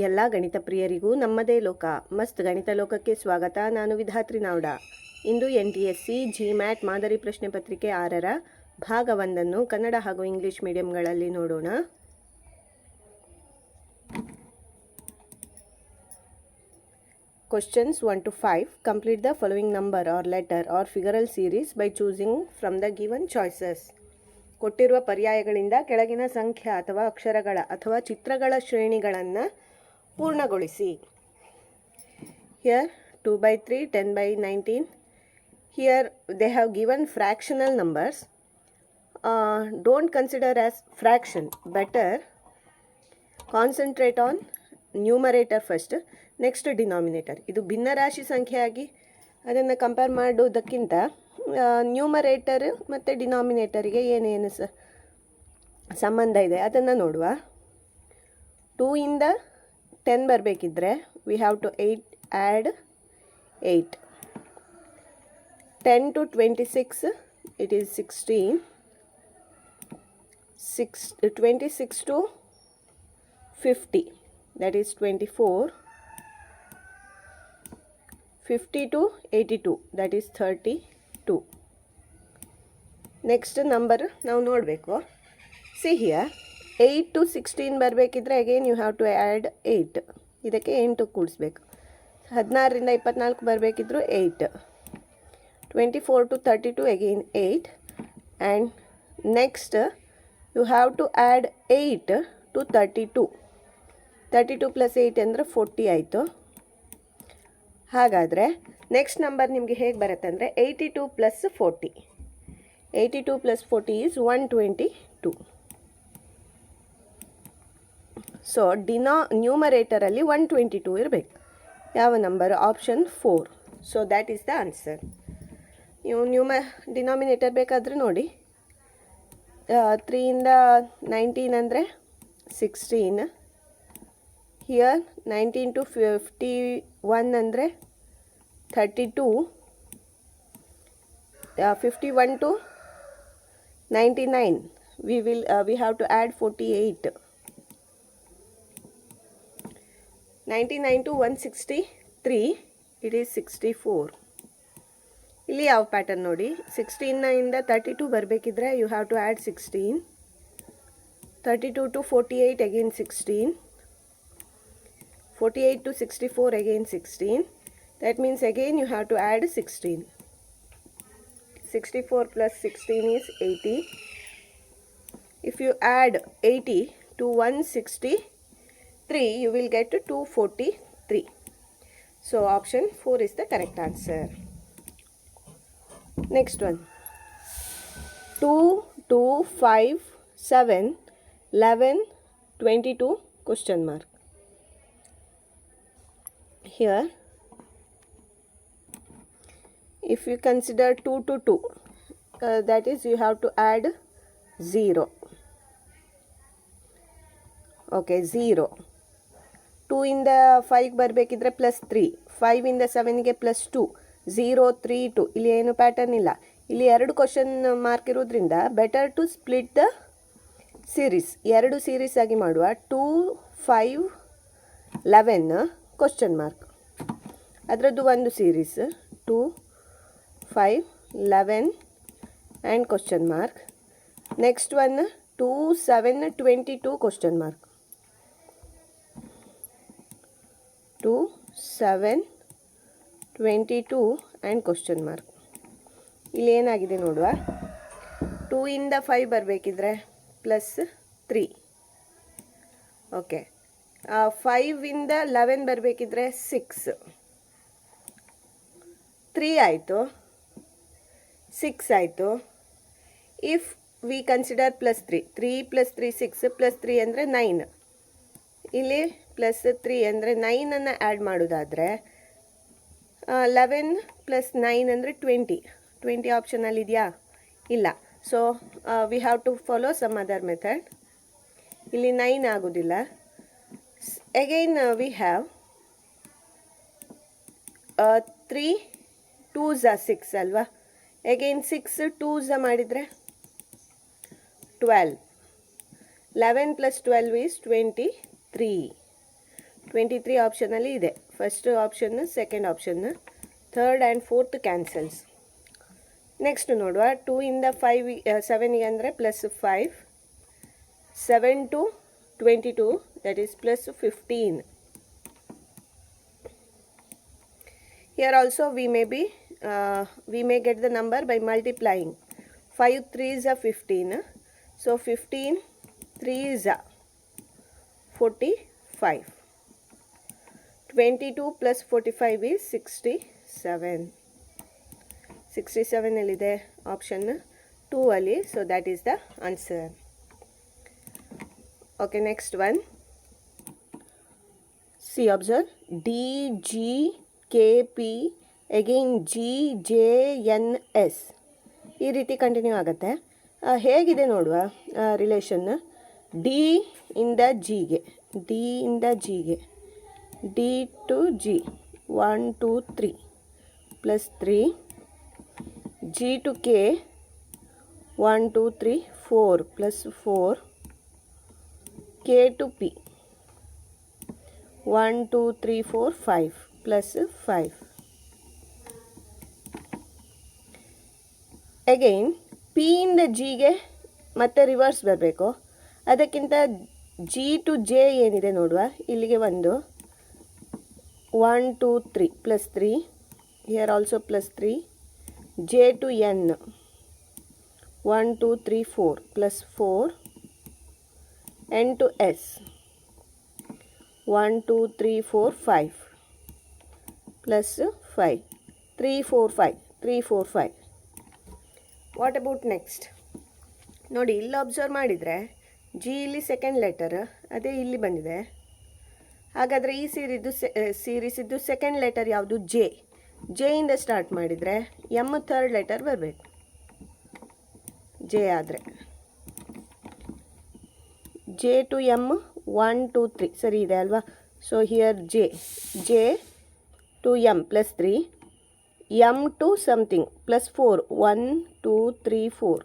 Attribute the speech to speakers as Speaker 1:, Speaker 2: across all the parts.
Speaker 1: ಎಲ್ಲ ಗಣಿತ ಪ್ರಿಯರಿಗೂ ನಮ್ಮದೇ ಲೋಕ ಮಸ್ತ್ ಗಣಿತ ಲೋಕಕ್ಕೆ ಸ್ವಾಗತ. ನಾನು ವಿಧಾತ್ರಿ ನಾವ್ಡ. ಇಂದು NTSC GMAT ಮಾದರಿ ಪ್ರಶ್ನೆ ಪತ್ರಿಕೆ 6ರ ಭಾಗ 1 ಕನ್ನಡ ಹಾಗೂ ಇಂಗ್ಲಿಷ್ ಮೀಡಿಯಂಗಳಲ್ಲಿ ನೋಡೋಣ. Questions 1 to 5. Complete the following number or letter or figural series by choosing from the given choices. ಕೊಟ್ಟಿರುವ ಪರ್ಯಾಯಗಳಿಂದ ಕೆಳಗಿನ ಸಂಖ್ಯೆ ಅಥವಾ ಅಕ್ಷರಗಳ ಅಥವಾ ಚಿತ್ರಗಳ ಶ್ರೇಣಿಗಳನ್ನು ಪೂರ್ಣಗೊಳಿಸಿ. Here 2 by 3, 10 by 19. Here they have given fractional numbers. Don't consider as fraction. Better concentrate on numerator first, next denominator. ಇದು ಭಿನ್ನರಾಶಿ ಸಂಖ್ಯೆಯಾಗಿ ಅದನ್ನು ಕಂಪೇರ್ ಮಾಡೋದಕ್ಕಿಂತ ನ್ಯೂಮರೇಟರ್ ಮತ್ತು ಡಿನಾಮಿನೇಟರಿಗೆ ಏನೇನು ಸಂಬಂಧ ಇದೆ ಅದನ್ನು ನೋಡುವ. 2 ಇಂದ 10 ಬರಬೇಕಿದ್ರೆ we have to add 8. 10 to 26 it is 16. 26 to 50 that is 24. 50 to 82 that is 32. Next number ನಾವು ನೋಡಬೇಕು. ಸಿ ಹಿಯರ್ 8 to 16 ಬರಬೇಕಿದ್ರೆ again you have to add 8. ಇದಕ್ಕೆ 8 ಕೂಡಿಸ್ಬೇಕು. 16ರಿಂದ 24 ಬರಬೇಕಿದ್ರು 8. 24 to 32 again 8. And next you have to add 8 to 32. 32 plus 8 ಅಂದರೆ 40 ಆಯಿತು. ಹಾಗಾದರೆ ನೆಕ್ಸ್ಟ್ ನಂಬರ್ ನಿಮಗೆ ಹೇಗೆ ಬರುತ್ತೆ ಅಂದರೆ 82 ಪ್ಲಸ್ 40. 82 plus 40 is 122. ಸೊ ನ್ಯೂಮರೇಟರಲ್ಲಿ 122 ಇರಬೇಕು. ಯಾವ number? Option 4. So that is the answer. ನೀವು ಡಿನಾಮಿನೇಟರ್ ಬೇಕಾದರೆ ನೋಡಿ. 3 ಇಂದ 19 ಅಂದರೆ 16. ಹಿಯರ್ 19 to 51 ಅಂದರೆ 32. 51 to 99 we have to add 48. 99 to 163 it is 64. ಇಲ್ಲಿ ಯಾವ ಪ್ಯಾಟರ್ನ್ ನೋಡಿ. 16 ಇಂದ 32 ಬರಬೇಕಿದ್ರೆ you have to add 16. 32 to 48 again 16. 48 to 64 again 16. That means again you have to add 16. 64 plus 16 is 80. If you add 80 to 163, you will get to 243. So option 4 is the correct answer. Next one. 2, 2, 5, 7, 11, 22 question mark. Here if you consider 2 to 2, that is you have to add 0. Okay, 0. 2 ಇಂದ 5 ಬರಬೇಕಿದ್ರೆ plus 3. 5 ಇಂದ 7ಗೆ plus 2. 0, 3, 2. ಇಲ್ಲಿ ಏನು pattern ಇಲ್ಲ. ಇಲ್ಲಿ 2 question mark ಇರೋದ್ರಿಂದ better to split the series. 2 series ಆಗಿ ಮಾಡುವ. 2, 5, 11 question mark. ಅದರದ್ದು ಒಂದು series 2, 5, 11 and question mark. Next one 2, 7, 22 question mark. 2, 7, 22 and question mark. ಇಲ್ಲಿ ಏನಾಗಿದೆ ನೋಡುವ. 2 ಇಂದ 5 ಬರಬೇಕಿದ್ರೆ ಪ್ಲಸ್ 3. ಓಕೆ. 5 ಇಂದ 11 ಬರಬೇಕಿದ್ರೆ 6. 3 ಆಯಿತು. 6 ಆಯಿತು. If we consider plus 3. 3 plus 3 6 plus 3 ಅಂದರೆ 9. ಇಲ್ಲಿ ಪ್ಲಸ್ 3 ಅಂದರೆ 9ಅನ್ನು ಆ್ಯಡ್ ಮಾಡೋದಾದರೆ 11 ಪ್ಲಸ್ 9 ಅಂದರೆ 20. 20 ಆಪ್ಷನಲ್ಲಿ ಇದೆಯಾ? ಇಲ್ಲ. So we have to follow some other method. ಇಲ್ಲಿ 9 ಆಗೋದಿಲ್ಲ. ಅಗೈನ್ ವಿ ಹ್ಯಾವ್ 3 2s 6 ಅಲ್ವಾ. ಅಗೈನ್ 6 2s ಮಾಡಿದರೆ 12. 11 plus 12 is 23. 23 ಆಪ್ಷನಲ್ಲಿ ಇದೆ. First option, second option, third and fourth cancels. Next ನೋಡುವ. 2 ಇಂದ 7ಗೆ ಅಂದರೆ +5. 7 to 22, that is +15. Here also we may get the number by multiplying. 5 3s are 15. So 15 3s are 45. 22 plus 45 is 67. 67 alide option 2 ali. So that is the answer. Okay, next one. See, observe. D, G, K, P, again G, J, N, S. ಈ ರೀತಿ continue ಆಗುತ್ತೆ. ಹೇಗಿದೆ ನೋಡುವ relation. D ಇಂದ ಜಿಗೆ, D ಇಂದ ಜಿಗೆ, D to G 1 2 3 +3. G to K 1 2 3 4 +4. K to P 1 2 3 4 5 +5. Again P ಇಂದ ಜಿಗೆ ಮತ್ತೆ ರಿವರ್ಸ್ ಬರಬೇಕು. ಅದಕ್ಕಿಂತ ಜಿ ಟು ಜೆ ಏನಿದೆ ನೋಡುವ. ಇಲ್ಲಿಗೆ 1 2 3 +3. Here also +3. J to N 1 2 3 4 +4. N to S 1 2 3 4 5 +5. 3 4 5 3 4 5. What about next ನೋಡಿ. ಇಲ್ಲಿ ಅಬ್ಸರ್ವ್ ಮಾಡಿದರೆ ಜಿ ಇಲ್ಲಿ ಸೆಕೆಂಡ್ ಲೆಟರ್, ಅದೇ ಇಲ್ಲಿ ಬಂದಿದೆ. ಹಾಗಾದರೆ ಈ ಸೀರೀಸಿದ್ದು ಸೆಕೆಂಡ್ ಲೆಟರ್ ಯಾವುದು? ಜೆ. ಜೆಯಿಂದ ಸ್ಟಾರ್ಟ್ ಮಾಡಿದರೆ ಎಮ್ ಥರ್ಡ್ ಲೆಟರ್ ಬರಬೇಕು. ಜೆ ಆದರೆ ಜೆ ಟು ಎಮ್ 1 2 3 ಸರಿ ಇದೆ ಅಲ್ವಾ? So here J to M +3. M to something +4 1 2 3 4.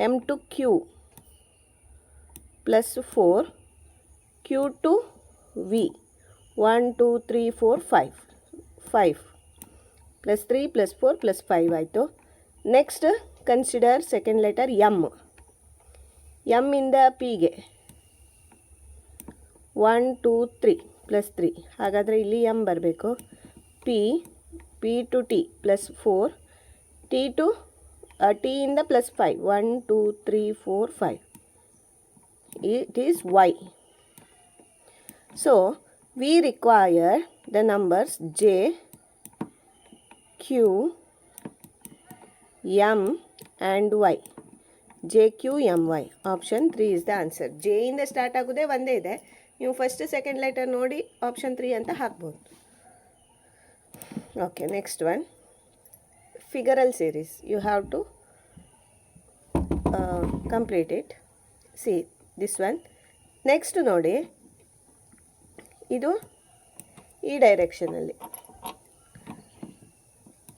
Speaker 1: M to Q +4. Q to V 1 2 3 4 5 5 +3 +4 +5 ಆಯಿತು. Next consider second letter M. M ಇಂದ ಪಿಗೆ 1 2 3 +3. ಹಾಗಾದರೆ ಇಲ್ಲಿ ಎಮ್ ಬರಬೇಕು. P to T +4. ಟಿ ಇಂದ +5 1 2 3 4 5. It is Y. So we require the numbers J, Q, M and Y. J, Q, M, Y. Option 3 is the answer. J ಇಂದ start ಆಗೋದೇ ಒಂದೇ ಇದೆ. ನೀವು ಫಸ್ಟ್ ಸೆಕೆಂಡ್ ಲೆಟರ್ ನೋಡಿ option 3 ಅಂತ ಹಾಕ್ಬೋದು. Okay, next one. Figural series. You have to complete it. See this one. Next ನೋಡಿ, ಇದು ಈ ಡೈರೆಕ್ಷನಲ್ಲಿ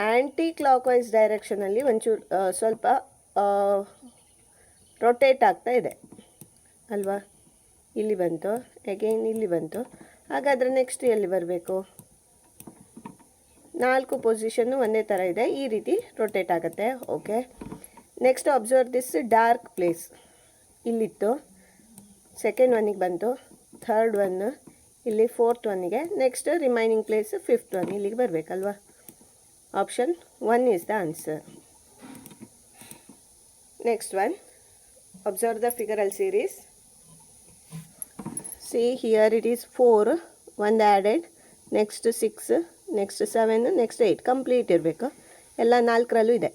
Speaker 1: ಆ್ಯಂಟಿ ಕ್ಲಾಕ್ ವೈಸ್ ಡೈರೆಕ್ಷನಲ್ಲಿ ಒಂಚೂರು ಸ್ವಲ್ಪ ರೊಟೇಟ್ ಆಗ್ತಾ ಇದೆ ಅಲ್ವಾ? ಇಲ್ಲಿ ಬಂತು, ಅಗೈನ್ ಇಲ್ಲಿ ಬಂತು. ಹಾಗಾದರೆ ನೆಕ್ಸ್ಟ್ ಎಲ್ಲಿ ಬರಬೇಕು? 4 ಪೊಸಿಷನ್ನು ಒಂದೇ ಥರ ಇದೆ, ಈ ರೀತಿ ರೊಟೇಟ್ ಆಗುತ್ತೆ. Okay, next observe this dark place. ಇಲ್ಲಿತ್ತು, ಸೆಕೆಂಡ್ ಒನ್ನಿಗೆ ಬಂತು, ಥರ್ಡ್ ಒನ್ ಇಲ್ಲಿ, ಫೋರ್ತ್ ಒನ್ನಿಗೆ, next remaining place fifth one ಇಲ್ಲಿಗೆ ಬರಬೇಕಲ್ವಾ? Option 1 is the answer. Next one. Observe the figural series. See here it is 4, 1 added, next 6, next 7, next 8. Complete ಇರಬೇಕು. ಎಲ್ಲ 4ರಲ್ಲೂ ಇದೆ.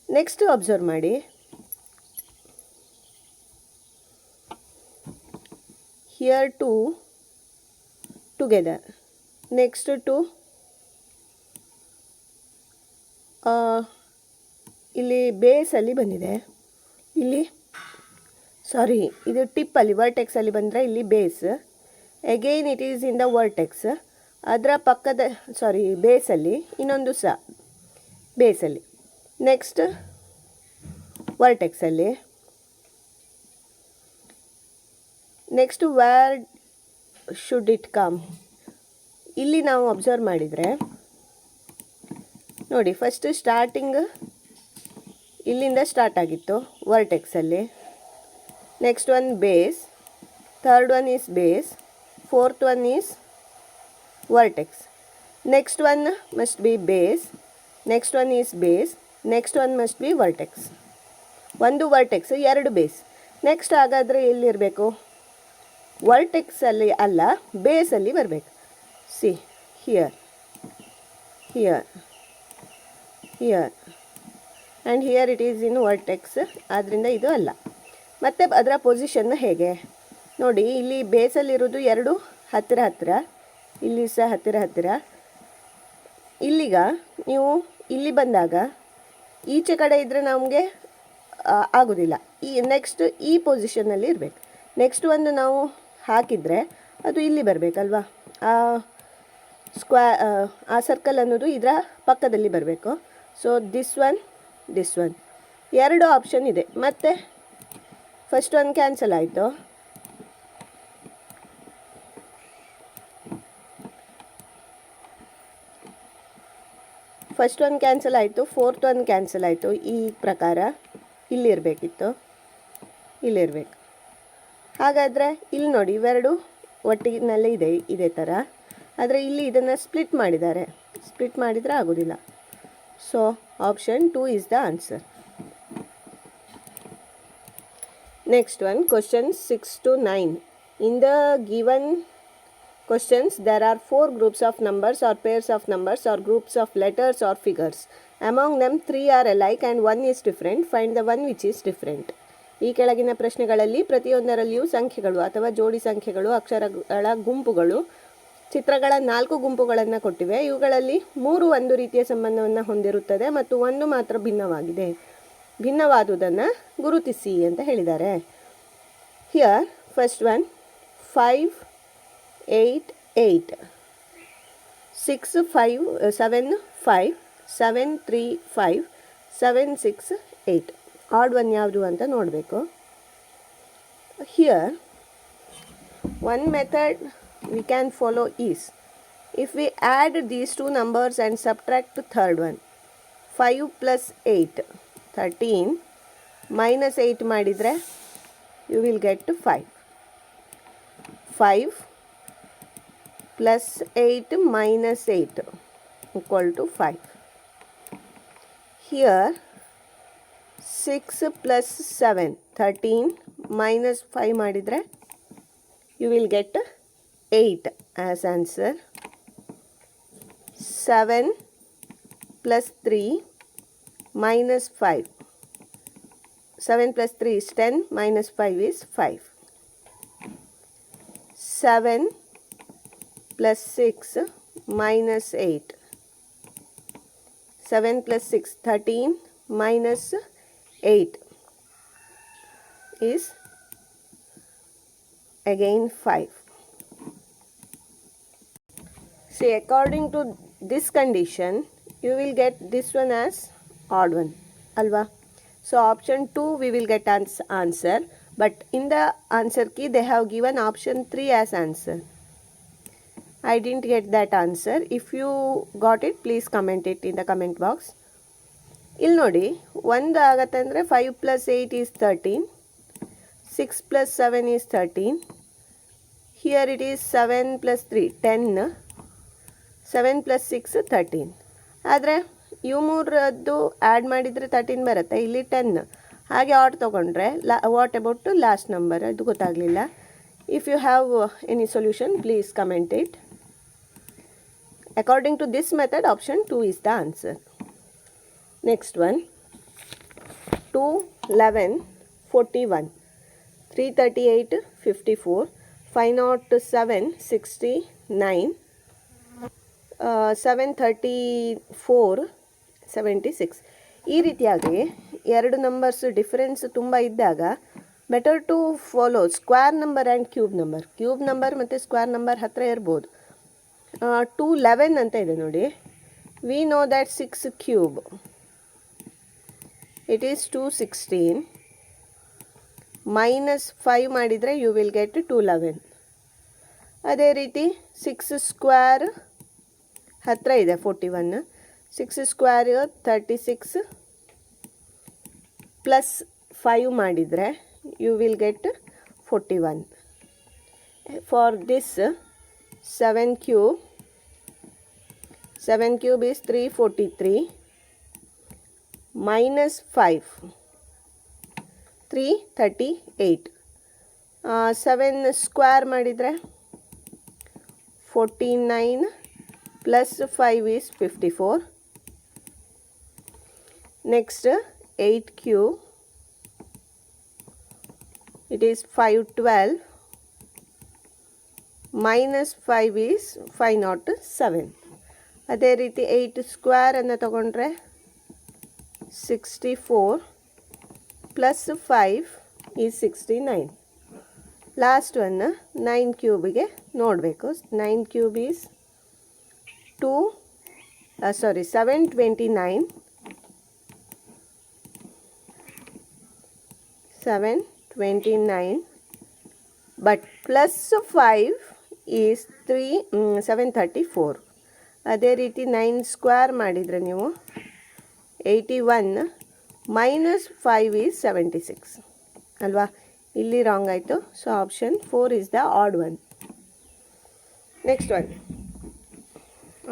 Speaker 1: ನೆಕ್ಸ್ಟ್ ಅಬ್ಸರ್ವ್ ಮಾಡಿ. Here 2 together. Next 2 ಇಲ್ಲಿ ಬೇಸಲ್ಲಿ ಬಂದಿದೆ. ಇಲ್ಲಿ ಸಾರಿ, ಇದು ಟಿಪ್ಪಲ್ಲಿ ವರ್ಟೆಕ್ಸಲ್ಲಿ ಬಂದರೆ ಇಲ್ಲಿ base. Again it is in the vertex. ಅದರ ಪಕ್ಕದ ಬೇಸಲ್ಲಿ ಇನ್ನೊಂದು ಸಹ ಬೇಸಲ್ಲಿ. ನೆಕ್ಸ್ಟ್ ವರ್ಟೆಕ್ಸಲ್ಲಿ. Next should it come? ಇಲ್ಲಿ ನಾವು ಅಬ್ಸರ್ವ್ ಮಾಡಿದರೆ ನೋಡಿ, ಫಸ್ಟ್ ಸ್ಟಾರ್ಟಿಂಗ್ ಇಲ್ಲಿಂದ ಸ್ಟಾರ್ಟ್ ಆಗಿತ್ತು ವರ್ಟೆಕ್ಸಲ್ಲಿ. Next one base, third one is base, fourth one is vertex. Next one must be base, next one is base, next one must be vertex. ಒಂದು vertex, ಎರಡು base. Next ಹಾಗಾದರೆ ಎಲ್ಲಿರಬೇಕು? ವರ್ಟೆಕ್ಸಲ್ಲಿ ಅಲ್ಲ, ಬೇಸಲ್ಲಿ ಬರಬೇಕು. See here, here, here and here it is in vertex. ಆದ್ದರಿಂದ ಇದು ಅಲ್ಲ. ಮತ್ತು ಅದರ ಪೊಸಿಷನ್ ಹೇಗೆ ನೋಡಿ, ಇಲ್ಲಿ ಬೇಸಲ್ಲಿರೋದು ಎರಡು ಹತ್ತಿರ ಹತ್ತಿರ, ಇಲ್ಲಿ ಸಹ ಹತ್ತಿರ ಹತ್ತಿರ. ಇಲ್ಲಿಗ ನೀವು ಇಲ್ಲಿ ಬಂದಾಗ ಈಚೆ ಕಡೆ ಇದ್ದರೆ ನಮಗೆ ಆಗೋದಿಲ್ಲ. ನೆಕ್ಸ್ಟ್ ಈ ಪೊಸಿಷನ್ನಲ್ಲಿ ಇರಬೇಕು. ನೆಕ್ಸ್ಟ್ ಒಂದು ನಾವು ಹಾಕಿದರೆ ಅದು ಇಲ್ಲಿ ಬರಬೇಕಲ್ವಾ? ಆ ಸರ್ಕಲ್ ಅನ್ನೋದು ಇದರ ಪಕ್ಕದಲ್ಲಿ ಬರಬೇಕು. ಸೊ ದಿಸ್ ಒನ್ ಎರಡು ಆಪ್ಷನ್ ಇದೆ. ಮತ್ತು ಫಸ್ಟ್ ಒನ್ ಕ್ಯಾನ್ಸಲ್ ಆಯಿತು. ಫಸ್ಟ್ ಒನ್ ಕ್ಯಾನ್ಸಲ್ ಆಯಿತು, ಫೋರ್ತ್ ಒನ್ ಕ್ಯಾನ್ಸಲ್ ಆಯಿತು. ಈ ಪ್ರಕಾರ ಇಲ್ಲಿರಬೇಕಿತ್ತು, ಇಲ್ಲಿರಬೇಕು. ಹಾಗಾದರೆ ಇಲ್ಲಿ ನೋಡಿ, ಇವೆರಡು ಒಟ್ಟಿನಲ್ಲೇ ಇದೆ ಇದೇ ಥರ. ಆದರೆ ಇಲ್ಲಿ ಇದನ್ನು ಸ್ಪ್ಲಿಟ್ ಮಾಡಿದ್ದಾರೆ. ಸ್ಪ್ಲಿಟ್ ಮಾಡಿದರೆ ಆಗೋದಿಲ್ಲ. So option 2 is the answer. Next one, question 6 to 9. In the given questions, there are 4 groups of numbers or pairs of numbers or groups of letters or figures. Among them 3 are alike and 1 is different. Find the one which is different. ಈ ಕೆಳಗಿನ ಪ್ರಶ್ನೆಗಳಲ್ಲಿ ಪ್ರತಿಯೊಂದರಲ್ಲಿಯೂ ಸಂಖ್ಯೆಗಳು ಅಥವಾ ಜೋಡಿ ಸಂಖ್ಯೆಗಳು, ಅಕ್ಷರಗಳ ಗುಂಪುಗಳು, ಚಿತ್ರಗಳ 4 ಗುಂಪುಗಳನ್ನು ಕೊಟ್ಟಿವೆ. ಇವುಗಳಲ್ಲಿ 3 ಒಂದು ರೀತಿಯ ಸಂಬಂಧವನ್ನು ಹೊಂದಿರುತ್ತದೆ ಮತ್ತು 1 ಮಾತ್ರ ಭಿನ್ನವಾಗಿದೆ. ಭಿನ್ನವಾದುದನ್ನು ಗುರುತಿಸಿ ಅಂತ ಹೇಳಿದ್ದಾರೆ. Here first one 5 8 8, 6 5 7 5, 7 3 5, 7 6 8. Add one ಯಾವುದು ಅಂತ ನೋಡಬೇಕು. Here one method we can follow is, if we add these two numbers and subtract the third one, 5 plus 8 13 minus 8 ಮಾಡಿದರೆ you will get 5. 5 plus 8 minus 8 equal to 5. Here 6 plus 7 13 minus 5 ಮಾಡಿದರೆ you will get 8 as answer. 7 plus 3 minus 5. 7 plus 3 is 10, minus 5 is 5. 7 plus 6 minus 8. 7 plus 6 13 minus 8 is again 5. See, according to this condition, you will get this one as odd one, alva. So option 2 we will get answer, but in the answer key they have given option 3 as answer. I didn't get that answer. If you got it, please comment it in the comment box. ಇಲ್ಲಿ ನೋಡಿ, 1 ಆಗತ್ತೆ ಅಂದರೆ 5 plus 8 is 13, 6 plus 7 is 13. Here it is 7 plus 3 10, 7 plus 6 13. ಆದರೆ ಇವು ಮೂರದ್ದು add ಮಾಡಿದರೆ 13 ಬರುತ್ತೆ, ಇಲ್ಲಿ 10. ಹಾಗೆ ಆಡ್ ತೊಗೊಂಡ್ರೆ ವಾಟ್ ಅಬೌಟ್ ಲಾಸ್ಟ್ ನಂಬರ್, ಅದು ಗೊತ್ತಾಗಲಿಲ್ಲ. If you have any solution please comment it. According to this method option 2 is the answer. Next one 2 11 41, 338 54, 507 69, 734 76. ಈ ರೀತಿಯಾಗಿ ಎರಡು ನಂಬರ್ಸ್ ಡಿಫರೆನ್ಸ್ ತುಂಬ ಇದ್ದಾಗ better to follow square number and cube number. Cube number ಮತ್ತು square number ಹತ್ತಿರ ಇರ್ಬೋದು. 211 ಅಂತ ಇದೆ ನೋಡಿ. We know that 6 cube it is 216. -5 ಮಾಡಿದರೆ ಯು ವಿಲ್ ಗೆಟ್ 211. ಅದೇ ರೀತಿ 6 ಸ್ಕ್ವೇರ್ ಹತ್ತಿರ ಇದೆ 41, 6 ಸ್ಕ್ವೇರ್ 36 ಪ್ಲಸ್ 5 ಮಾಡಿದರೆ you will get 41. For this 7 cube is 343 minus 5 338. 7 square ಮಾಡಿದರೆ 49 plus 5 is 54. Next 8 cube, it is 512 minus 5 is 507. ಅದೇ ರೀತಿ 8 ಸ್ಕ್ವೇರ್ ಅನ್ನು ತಗೊಂಡ್ರೆ 64 ಪ್ಲಸ್ 5 is 69. ಲಾಸ್ಟ್ ಒನ್ 9 ಕ್ಯೂಬಿಗೆ ನೋಡಬೇಕು. 9 cube is 729 but plus 5 is 734. ಅದೇ ರೀತಿ 9 ಸ್ಕ್ವೇರ್ ಮಾಡಿದರೆ ನೀವು 81 ಮೈನಸ್ 5 ಈಸ್ 76 ಅಲ್ವಾ? ಇಲ್ಲಿ ರಾಂಗ್ ಆಯಿತು. So option 4 is the odd one. Next one,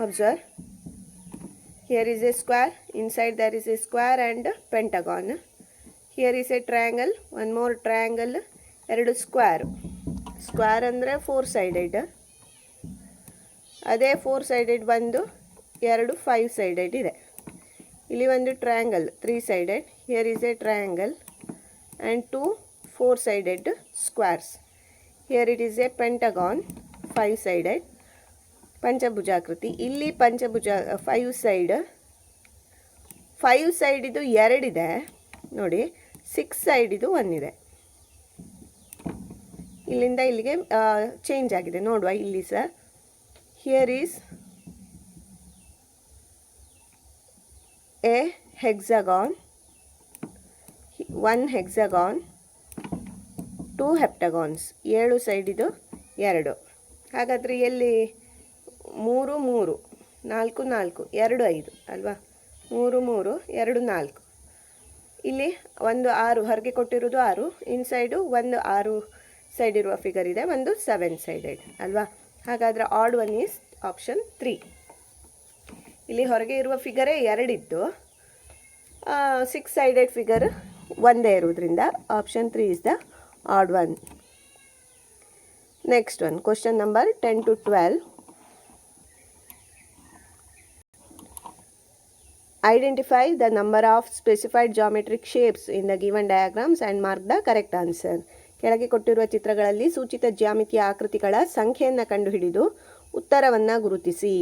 Speaker 1: observe, here is a square, inside there is a square and pentagon. Here is a triangle, one more triangle, ಎರಡು square ಅಂದರೆ 4 sided. ಅದೇ 4 sided ಬಂದು ಎರಡು 5 sided ಇದೆ. ಇಲ್ಲಿ ಒಂದು triangle 3 sided, here is a triangle and 2 4 sided squares. Here it is a pentagon 5 sided, ಪಂಚಭುಜಾಕೃತಿ. ಇಲ್ಲಿ 5 ಸೈಡ್ ಇದು 2 ಇದೆ ನೋಡಿ, 6 ಸೈಡ್ ಇದು 1 ಇದೆ. ಇಲ್ಲಿಂದ ಇಲ್ಲಿಗೆ ಚೇಂಜ್ ಆಗಿದೆ ನೋಡುವ ಇಲ್ಲಿ sir. Here is a hexagon, 1 hexagon, 2 heptagons, 7 side ಇದು 2. ಹಾಗಾದರೆ ಎಲ್ಲಿ 3 3 4 4 2 5 ಅಲ್ವಾ? 3 3 2 4. ಇಲ್ಲಿ ಒಂದು 6 ಹೊರಗೆ ಕೊಟ್ಟಿರೋದು 6, ಇನ್ಸೈಡು ಒಂದು 6 ಸೈಡ್ ಇರುವ ಫಿಗರ್ ಇದೆ, ಒಂದು 7 ಸೈಡೆಡ್ ಅಲ್ವಾ? ಹಾಗಾದರೆ ಆಡ್ ಒನ್ ಈಸ್ ಆಪ್ಷನ್ 3. ಇಲ್ಲಿ ಹೊರಗೆ ಇರುವ ಫಿಗರೇ 2 ಇದ್ದು 6 ಸೈಡೆಡ್ ಫಿಗರ್ ಒಂದೇ ಇರುವುದರಿಂದ option 3 is the odd one. Next one, question number 10 to 12. Identify the number of specified geometric shapes in the given diagrams and mark the correct answer. ಕೆಳಗೆ ಕೊಟ್ಟಿರುವ ಚಿತ್ರಗಳಲ್ಲಿ ಸೂಚಿತ ಜ್ಯಾಮಿತಿಯ ಆಕೃತಿಗಳ ಸಂಖ್ಯೆಯನ್ನು ಕಂಡುಹಿಡಿದು ಉತ್ತರವನ್ನು ಗುರುತಿಸಿ.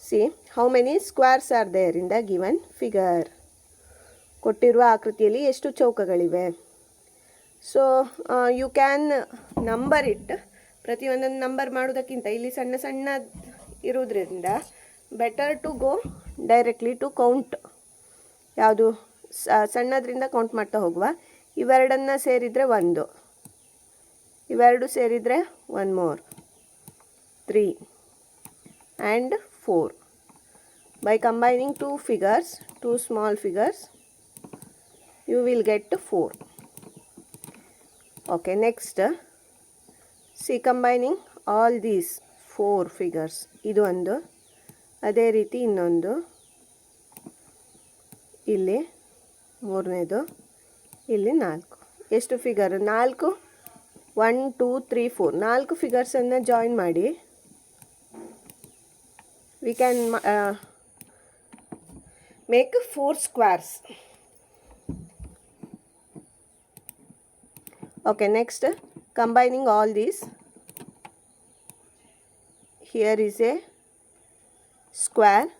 Speaker 1: See how many squares are there in the given figure. ಕೊಟ್ಟಿರುವ ಆಕೃತಿಯಲ್ಲಿ ಎಷ್ಟು ಚೌಕಗಳಿವೆ. So you can number it. ಪ್ರತಿಯೊಂದನ್ನು ನಂಬರ್ ಮಾಡೋದಕ್ಕಿಂತ ಇಲ್ಲಿ ಸಣ್ಣ ಸಣ್ಣ ಇರೋದ್ರಿಂದ better to go directly to count. ಯಾವುದು ಸಣ್ಣದ್ರಿಂದ ಕೌಂಟ್ ಮಾಡ್ತಾ ಹೋಗುವ. ಇವೆರಡನ್ನು ಸೇರಿದರೆ 1, ಇವೆರಡು ಸೇರಿದರೆ 1 more, 3 and 4. By combining 2 figures, 2 small figures, you will get 4. Okay, next, see combining all these 4 figures. ಇದು ಒಂದು, ಅದೇ ರೀತಿ ಇನ್ನೊಂದು, ಇಲ್ಲಿ ಮೂರನೇದು, ಇಲ್ಲಿ 4. ಎಷ್ಟು ಫಿಗರ್? 4, 1 2 3 4, 4 ಫಿಗರ್ಸನ್ನು ಜಾಯಿನ್ ಮಾಡಿ we can make 4 squares. Okay, next combining all these. Here is a square,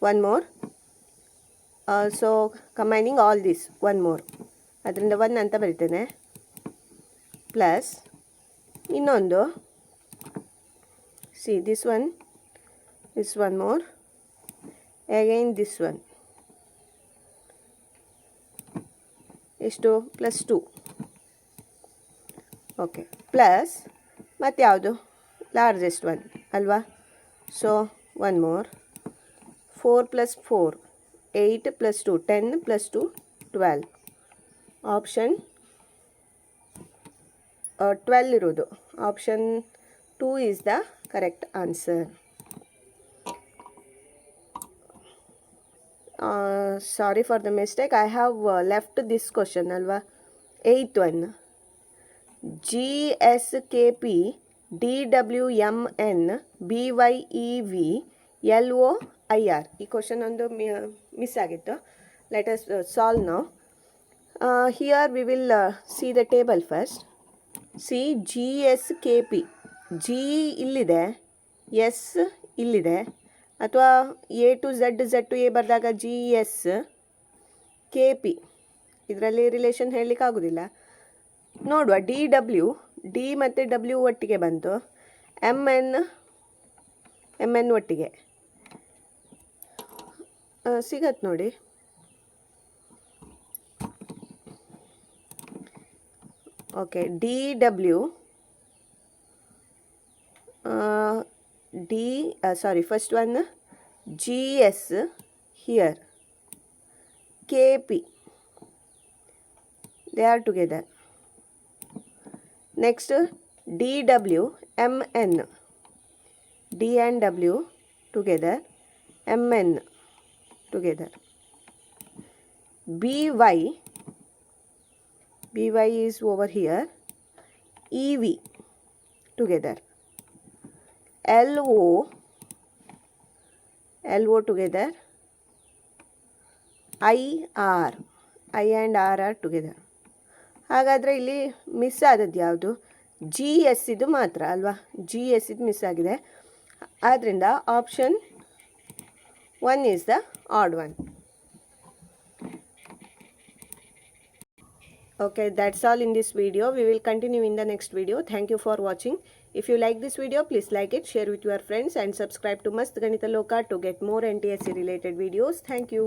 Speaker 1: 1 more. So combining all these 1 more, ಅದರಿಂದ 1 ಅಂತ ಬರಿತೇನೆ, ಪ್ಲಸ್ ಇನ್ನೊಂದು. C this one is 1 more, again this one, ಎಷ್ಟು? +2. ಓಕೆ, ಪ್ಲಸ್ ಮತ್ತು ಯಾವುದು largest one ಅಲ್ವಾ. So 1 more 4 + 4 8 + 2 10 + 2 12. Option 12 ಇರೋದು. Option 2 is the correct answer. Sorry for the mistake, I have left this question ಅಲ್ವಾ. 8th one, GSKP DWMN BYEV LOIR. ಈ question ಒಂದು miss ಆಗಿತ್ತು. Let us solve now. Here we will see the table first. C GSKP, G ಇಲ್ಲಿದೆ, S ಇಲ್ಲಿದೆ, ಅಥವಾ A to Z Z to A ಬರೆದಾಗ GS KP, ಇದರಲ್ಲಿ relation ಹೇಳಲಿಕ್ಕಾಗೋದಿಲ್ಲ. ನೋಡುವ. DW, D ಮತ್ತು ಡಬ್ಲ್ಯೂ ಒಟ್ಟಿಗೆ ಬಂತು, MN ಒಟ್ಟಿಗೆ ಸಿಗತ್ತೆ ನೋಡಿ. Okay, DW first one GS here, KP, they are together. Next DW MN, D and W together, MN together. BY is over here, EV together. LO together, IR, I and R are together. ಹಾಗಾದರೆ ಇಲ್ಲಿ miss ಆದದ್ದು ಯಾವುದು? GS ಇದು ಮಾತ್ರ ಅಲ್ವಾ. GS ಇದು miss ಆಗಿದೆ. ಆದ್ದರಿಂದ option 1 is the odd one. Okay, that's all in this video. We will continue in the next video. Thank you for watching. If you like this video, please like it, share with your friends and subscribe to Mast Ganita Loka to get more NTSC related videos. Thank you.